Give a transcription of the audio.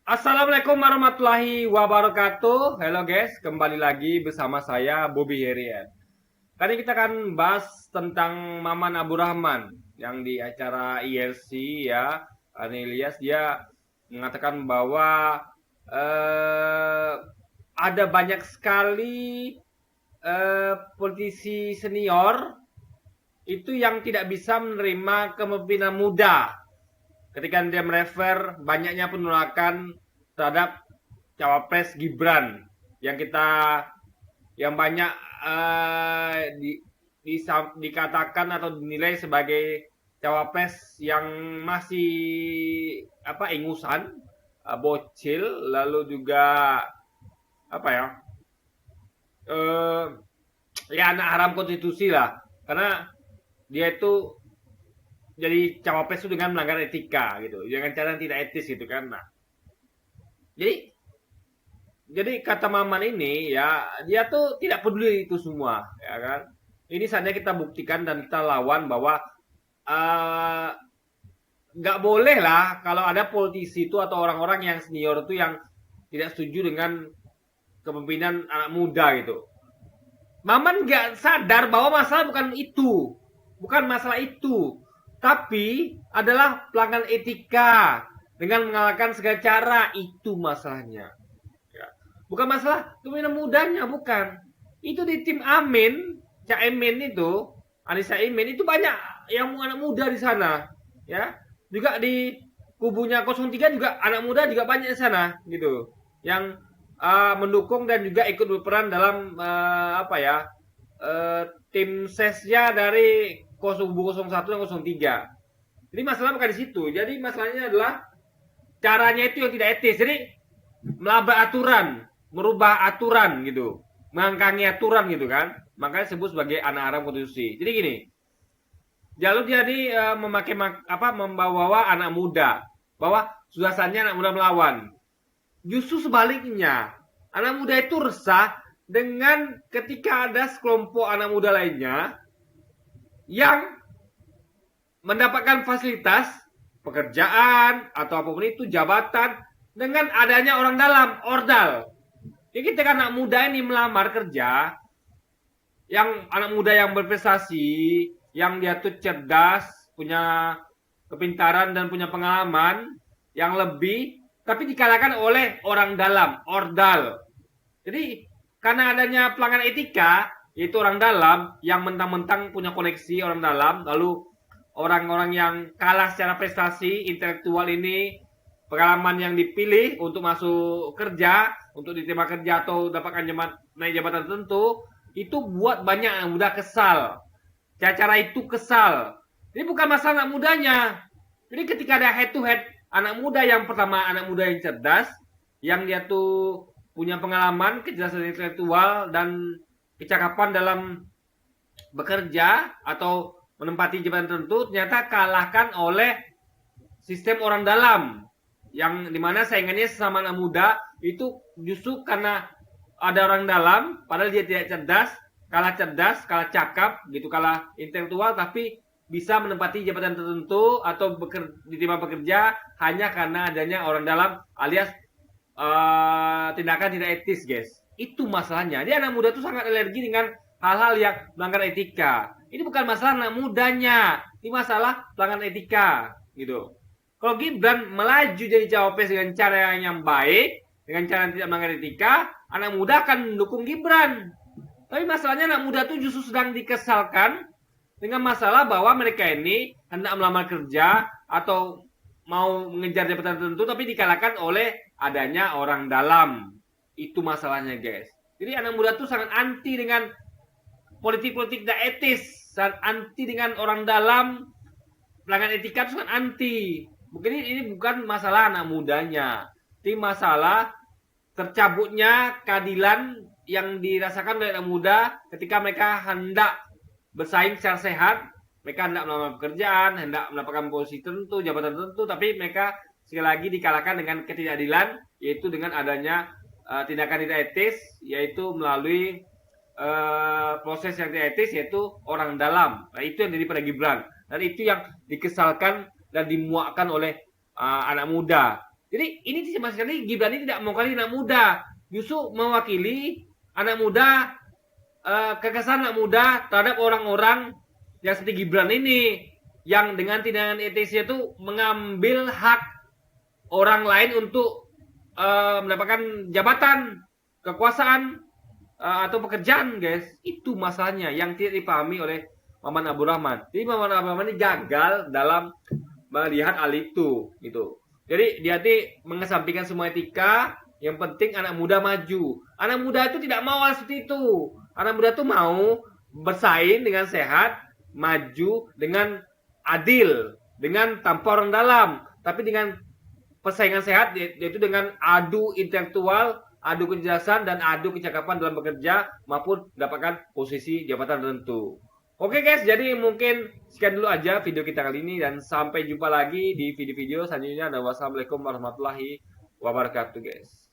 Assalamualaikum warahmatullahi wabarakatuh. Halo guys, kembali lagi bersama saya Bobby Herian. Kali ini kita akan bahas tentang Maman Abdurrahman yang di acara ILC ya. Ani Ilyas dia mengatakan bahwa eh, ada banyak sekali politisi senior itu yang tidak bisa menerima kepemimpinan muda ketika dia merefer banyaknya penolakan terhadap cawapres Gibran yang banyak dikatakan atau dinilai sebagai cawapres yang masih ingusan, bocil, lalu juga apa ya eh, ya anak haram konstitusi lah, karena dia itu jadi cawapres itu dengan melanggar etika gitu, dengan cara yang tidak etis gitu kan. Nah, jadi jadi kata Maman ini ya, dia tuh tidak peduli itu semua, ya kan. Ini saatnya kita buktikan dan kita lawan bahwa eh, nggak boleh lah kalau ada politisi itu atau orang-orang yang senior itu yang tidak setuju dengan kepemimpinan anak muda gitu. Maman nggak sadar bahwa masalah bukan masalah itu, tapi adalah pelanggaran etika dengan mengalahkan segala cara, itu masalahnya. Ya. Bukan masalah kepemimpinan mudanya, bukan. Itu di tim Amin, Cak Emin itu, Anissa Imin itu banyak yang anak muda di sana, ya. Juga di kubunya 03 juga anak muda juga banyak di sana gitu. Yang mendukung dan juga ikut berperan dalam tim sesnya dari 01 dan 03. Jadi masalah bukan di situ. Jadi masalahnya adalah caranya itu yang tidak etis. Jadi melabrak aturan, merubah aturan gitu, mengangkangi aturan gitu kan. Makanya disebut sebagai anak haram konstitusi. Jadi gini, jalur jadi membawa anak muda, bahwa sudah saatnya anak muda melawan. Justru sebaliknya, anak muda itu resah dengan ketika ada sekelompok anak muda lainnya yang mendapatkan fasilitas pekerjaan atau apapun itu, jabatan, dengan adanya orang dalam, ordal. Jadi ketika anak muda ini melamar kerja, yang anak muda yang berprestasi, yang dia tuh cerdas, punya kepintaran dan punya pengalaman yang lebih, tapi dikalahkan oleh orang dalam, ordal. Jadi karena adanya pelanggaran etika, yaitu orang dalam yang mentang-mentang punya koneksi orang dalam, lalu orang-orang yang kalah secara prestasi intelektual ini, pengalaman yang dipilih untuk masuk kerja, untuk diterima kerja atau dapatkan naik jabatan tertentu, itu buat banyak anak muda kesal. Cara itu kesal. Ini bukan masalah anak mudanya. Jadi ketika ada head to head, anak muda yang pertama, anak muda yang cerdas, yang dia tuh punya pengalaman, kecerdasan intelektual dan kecakapan dalam bekerja atau menempati jabatan tertentu, ternyata kalahkan oleh sistem orang dalam, yang dimana saingannya sesama anak muda itu justru karena ada orang dalam, padahal dia tidak cerdas, kalah cakap gitu, kalah intelektual, tapi bisa menempati jabatan tertentu atau diterima bekerja hanya karena adanya orang dalam, alias tindakan tidak etis, guys. Itu masalahnya. Dia anak muda tuh sangat alergi dengan hal-hal yang melanggar etika. Ini bukan masalah anak mudanya, ini masalah pelanggaran etika gitu. Kalau Gibran melaju jadi cawapres dengan cara yang baik, dengan cara yang tidak melanggar etika, anak muda akan mendukung Gibran. Tapi masalahnya anak muda tuh justru sedang dikesalkan dengan masalah bahwa mereka ini hendak melamar kerja atau mau mengejar jabatan tertentu, tapi dikalahkan oleh adanya orang dalam. Itu masalahnya, guys. Jadi anak muda tuh sangat anti dengan politik-politik tidak etis, sangat anti dengan orang dalam, pelanggaran etika itu sangat anti. Mungkin ini bukan masalah anak mudanya, ini masalah tercabutnya keadilan yang dirasakan oleh anak muda ketika mereka hendak bersaing secara sehat, mereka hendak melamar pekerjaan, hendak mendapatkan posisi tertentu, jabatan tertentu, tapi mereka sekali lagi dikalahkan dengan ketidakadilan, yaitu dengan adanya tindakan tidak etis, yaitu melalui proses yang tidak etis, yaitu orang dalam. Nah, itu yang jadi pada Gibran, dan itu yang dikesalkan dan dimuakkan oleh anak muda. Jadi ini sama sekali Gibran ini tidak mewakili anak muda, justru mewakili anak muda, kekesan anak muda terhadap orang-orang yang seperti Gibran ini, yang dengan tindakan ETC itu mengambil hak orang lain untuk mendapatkan jabatan, kekuasaan, atau pekerjaan, guys. Itu masalahnya yang tidak dipahami oleh Maman Abdurrahman. Jadi Maman Abdurrahman ini gagal dalam melihat hal itu, gitu. Jadi dia mengesampingkan semua etika, yang penting anak muda maju. Anak muda itu tidak mau seperti itu. Anak muda itu mau bersaing dengan sehat, maju dengan adil, dengan tanpa orang dalam, tapi dengan persaingan sehat, yaitu dengan adu intelektual, adu kejelasan, dan adu kecakapan dalam bekerja maupun mendapatkan posisi jabatan tertentu. Oke guys, jadi mungkin sekian dulu aja video kita kali ini, dan sampai jumpa lagi di video-video selanjutnya. Dan wassalamualaikum warahmatullahi wabarakatuh guys.